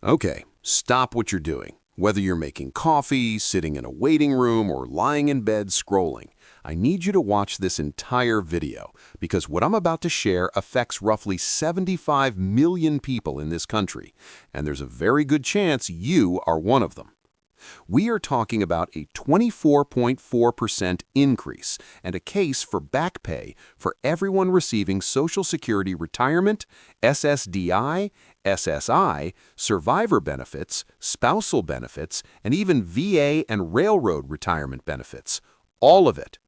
Okay, stop what you're doing. Whether you're making coffee, sitting in a waiting room, or lying in bed scrolling, I need you to watch this entire video because what I'm about to share affects roughly 75 million people in this country, and there's a very good chance you are one of them. We are talking about a 24.4% increase and a case for back pay for everyone receiving Social Security retirement, SSDI, SSI, survivor benefits, spousal benefits, and even VA and railroad retirement benefits. All of it.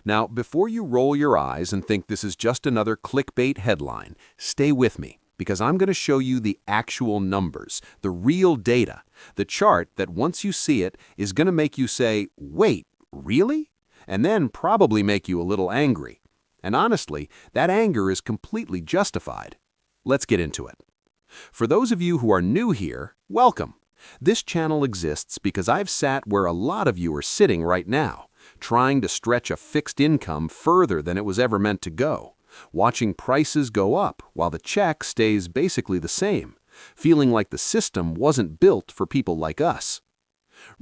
Now, before you roll your eyes and think this is just another clickbait headline, stay with me because I'm going to show you the actual numbers, the real data, the chart that once you see it is going to make you say, wait, really? And then probably make you a little angry. And honestly, that anger is completely justified. Let's get into it. For those of you who are new here, welcome. This channel exists because I've sat where a lot of you are sitting right now, trying to stretch a fixed income further than it was ever meant to go, watching prices go up while the check stays basically the same, feeling like the system wasn't built for people like us.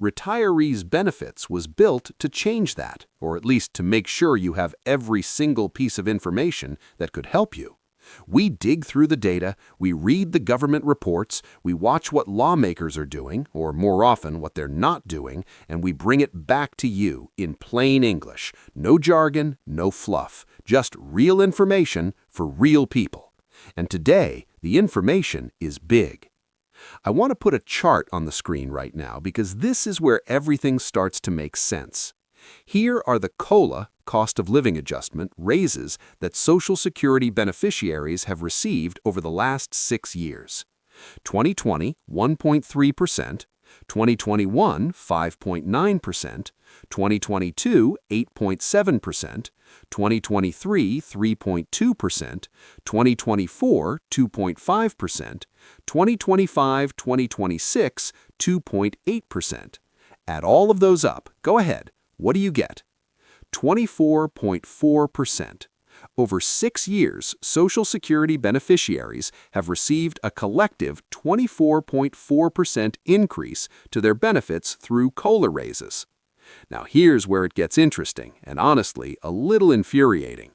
Retirees' Benefits was built to change that, or at least to make sure you have every single piece of information that could help you. We dig through the data, we read the government reports, we watch what lawmakers are doing, or more often what they're not doing, and we bring it back to you in plain English. No jargon, no fluff, just real information for real people. And today, the information is big. I want to put a chart on the screen right now because this is where everything starts to make sense. Here are the COLA, cost of living adjustment, raises that Social Security beneficiaries have received over the last 6 years. 2020, 1.3%, 2021, 5.9%, 2022, 8.7%, 2023, 3.2%, 2024, 2.5%, 2025, 2026, 2.8%. Add all of those up. Go ahead. What do you get? 24.4%. Over 6 years, Social Security beneficiaries have received a collective 24.4% increase to their benefits through COLA raises. Now here's where it gets interesting and honestly a little infuriating.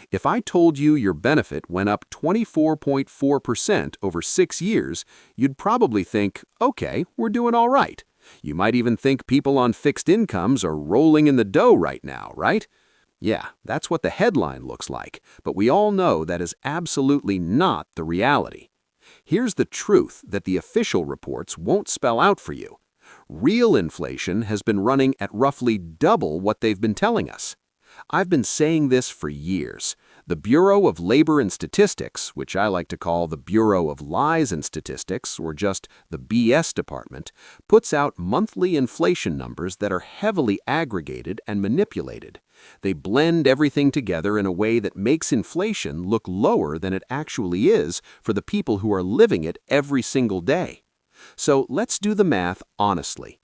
If I told you your benefit went up 24.4% over 6 years, you'd probably think, okay, we're doing all right. You might even think people on fixed incomes are rolling in the dough right now, right? Yeah, that's what the headline looks like, but we all know that is absolutely not the reality. Here's the truth that the official reports won't spell out for you. Real inflation has been running at roughly double what they've been telling us. I've been saying this for years. The Bureau of Labor and Statistics, which I like to call the Bureau of Lies and Statistics, or just the BS department, puts out monthly inflation numbers that are heavily aggregated and manipulated. They blend everything together in a way that makes inflation look lower than it actually is for the people who are living it every single day. So let's do the math honestly.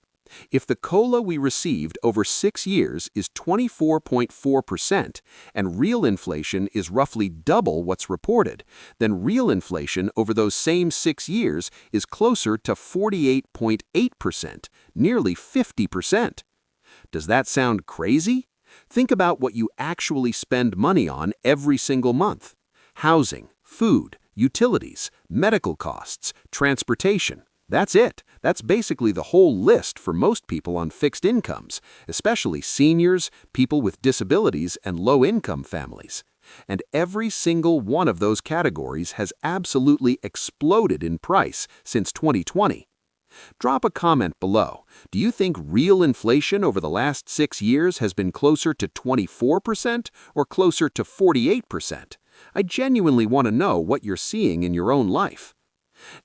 If the COLA we received over 6 years is 24.4% and real inflation is roughly double what's reported, then real inflation over those same 6 years is closer to 48.8%, nearly 50%. Does that sound crazy? Think about what you actually spend money on every single month. Housing, food, utilities, medical costs, transportation. That's it. That's basically the whole list for most people on fixed incomes, especially seniors, people with disabilities, and low-income families. And every single one of those categories has absolutely exploded in price since 2020. Drop a comment below. Do you think real inflation over the last 6 years has been closer to 24% or closer to 48%? I genuinely want to know what you're seeing in your own life.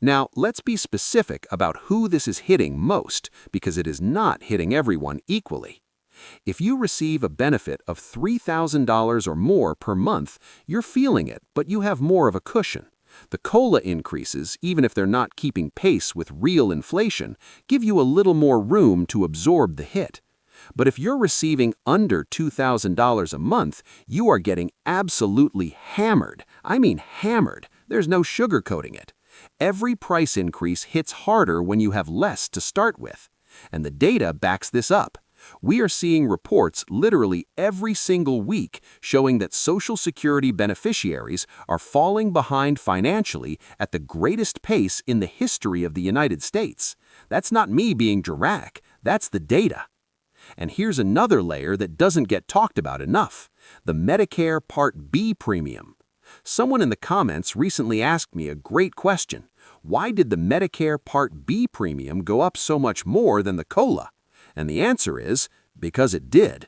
Now, let's be specific about who this is hitting most, because it is not hitting everyone equally. If you receive a benefit of $3,000 or more per month, you're feeling it, but you have more of a cushion. The COLA increases, even if they're not keeping pace with real inflation, give you a little more room to absorb the hit. But if you're receiving under $2,000 a month, you are getting absolutely hammered. I mean hammered. There's no sugarcoating it. Every price increase hits harder when you have less to start with. And the data backs this up. We are seeing reports literally every single week showing that Social Security beneficiaries are falling behind financially at the greatest pace in the history of the United States. That's not me being dramatic, that's the data. And here's another layer that doesn't get talked about enough: the Medicare Part B premium. Someone in the comments recently asked me a great question. Why did the Medicare Part B premium go up so much more than the COLA? And the answer is, because it did.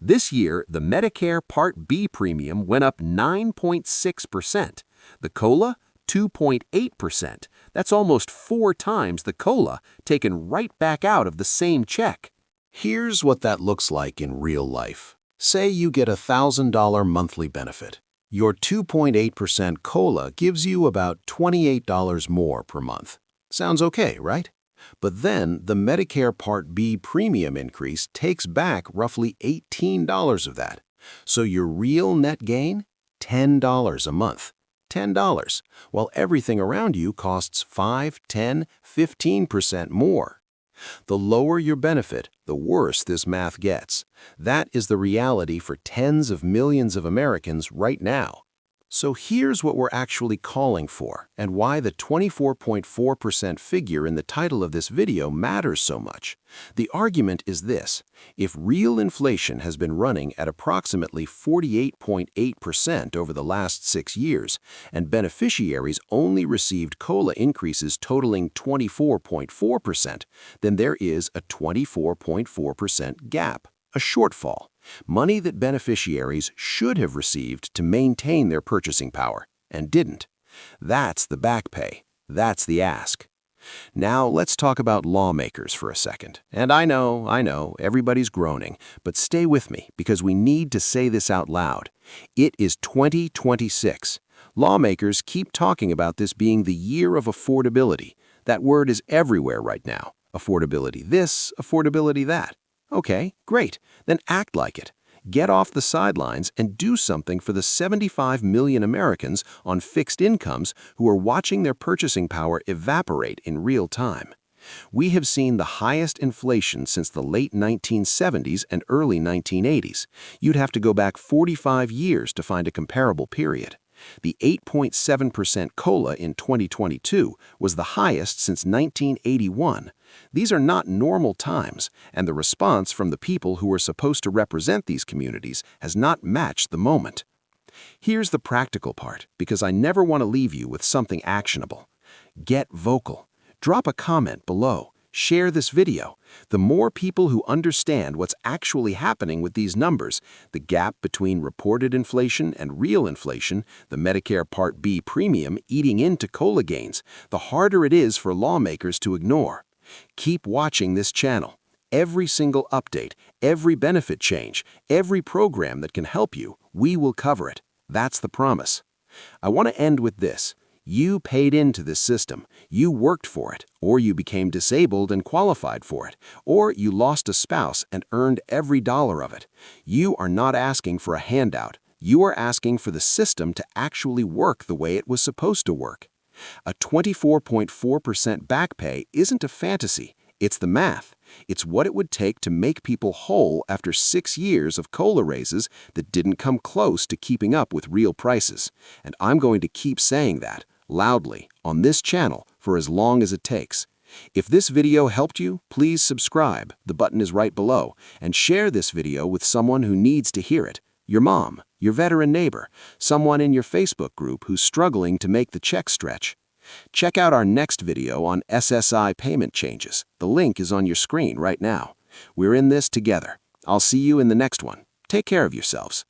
This year, the Medicare Part B premium went up 9.6%. The COLA, 2.8%. That's almost 4 times the COLA taken right back out of the same check. Here's what that looks like in real life. Say you get a $1,000 monthly benefit. Your 2.8% COLA gives you about $28 more per month. Sounds okay, right? But then the Medicare Part B premium increase takes back roughly $18 of that. So your real net gain? $10 a month. $10, while everything around you costs 5, 10, 15% more. The lower your benefit, the worse this math gets. That is the reality for tens of millions of Americans right now. So here's what we're actually calling for, and why the 24.4% figure in the title of this video matters so much. The argument is this: if real inflation has been running at approximately 48.8% over the last 6 years, and beneficiaries only received COLA increases totaling 24.4%, then there is a 24.4% gap, a shortfall. Money that beneficiaries should have received to maintain their purchasing power, and didn't. That's the back pay. That's the ask. Now let's talk about lawmakers for a second. And I know, everybody's groaning, but stay with me because we need to say this out loud. It is 2026. Lawmakers keep talking about this being the year of affordability. That word is everywhere right now. Affordability this, affordability that. Okay, great. Then act like it. Get off the sidelines and do something for the 75 million Americans on fixed incomes who are watching their purchasing power evaporate in real time. We have seen the highest inflation since the late 1970s and early 1980s. You'd have to go back 45 years to find a comparable period. The 8.7% COLA in 2022 was the highest since 1981. These are not normal times, and the response from the people who are supposed to represent these communities has not matched the moment. Here's the practical part, because I never want to leave you with something actionable. Get vocal. Drop a comment below. Share this video. The more people who understand what's actually happening with these numbers, the gap between reported inflation and real inflation, the Medicare Part B premium eating into COLA gains, the harder it is for lawmakers to ignore. Keep watching this channel. Every single update, every benefit change, every program that can help you, we will cover it. That's the promise. I want to end with this. You paid into this system, you worked for it, or you became disabled and qualified for it, or you lost a spouse and earned every dollar of it. You are not asking for a handout. You are asking for the system to actually work the way it was supposed to work. A 24.4% back pay isn't a fantasy. It's the math. It's what it would take to make people whole after 6 years of COLA raises that didn't come close to keeping up with real prices. And I'm going to keep saying that loudly on this channel for as long as it takes. If this video helped you, please subscribe. The button is right below. And share this video with someone who needs to hear it. Your mom, your veteran neighbor, someone in your Facebook group who's struggling to make the check stretch. Check out our next video on SSI payment changes. The link is on your screen right now. We're in this together. I'll see you in the next one. Take care of yourselves.